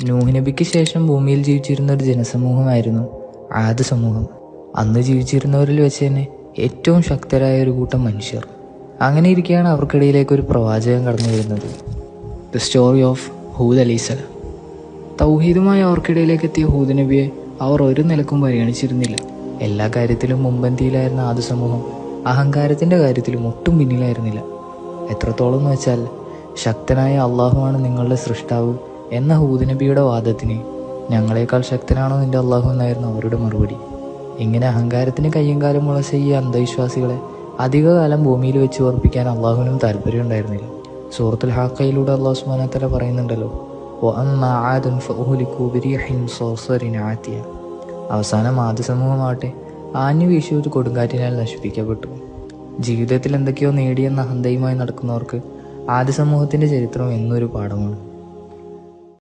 നൂഹ് നബിക്ക് ശേഷം ഭൂമിയിൽ ജീവിച്ചിരുന്ന ഒരു ജനസമൂഹമായിരുന്നു ആദ് സമൂഹം. അന്ന് ജീവിച്ചിരുന്നവരിൽ വെച്ച് തന്നെ ഏറ്റവും ശക്തരായ ഒരു കൂട്ടം മനുഷ്യർ. അങ്ങനെ ഇരിക്കെയാണ് അവർക്കിടയിലേക്ക് ഒരു പ്രവാചകൻ കടന്നു വരുന്നത്. ദ സ്റ്റോറി ഓഫ് ഹൂദ് അലൈഹിസ്സലാം. തൗഹീദുമായി അവർക്കിടയിലേക്ക് എത്തിയ ഹൂദ് നബിയെ അവർ ഒരു നിലക്കും പരിഗണിച്ചിരുന്നില്ല. എല്ലാ കാര്യത്തിലും മുൻപന്തിയിലായിരുന്ന ആദ് സമൂഹം അഹങ്കാരത്തിൻ്റെ കാര്യത്തിലും ഒട്ടും പിന്നിലായിരുന്നില്ല. എത്രത്തോളം എന്ന് വെച്ചാൽ, ശക്തനായ അള്ളാഹുവാണ് നിങ്ങളുടെ സൃഷ്ടാവ് എന്ന ഹൂദ് നബിയുടെ വാദത്തിന് ഞങ്ങളെക്കാൾ ശക്തനാണോ നിൻ്റെ അള്ളാഹു എന്നായിരുന്നു അവരുടെ മറുപടി. ഇങ്ങനെ അഹങ്കാരത്തിന് കയ്യും കാലം മുളച്ച ഈ അന്ധവിശ്വാസികളെ അധികകാലം ഭൂമിയിൽ വെച്ച് ഓർപ്പിക്കാൻ അള്ളാഹുവിനും താല്പര്യം ഉണ്ടായിരുന്നില്ല. സൂറത്തുൽ ഹാഖയിലൂടെ അള്ളാഹു സുബ്ഹാനഹു വ തആല പറയുന്നുണ്ടല്ലോ, അവസാനം ആദ് സമൂഹമാവട്ടെ ആഞ്ഞു വീശിയ ഒരു കൊടുങ്കാറ്റിനാൽ നശിപ്പിക്കപ്പെട്ടു. ജീവിതത്തിൽ എന്തൊക്കെയോ നേടിയെന്ന അഹന്തയുമായി നടക്കുന്നവർക്ക് ആദ് സമൂഹത്തിൻ്റെ ചരിത്രം എന്നൊരു പാഠമാണ്.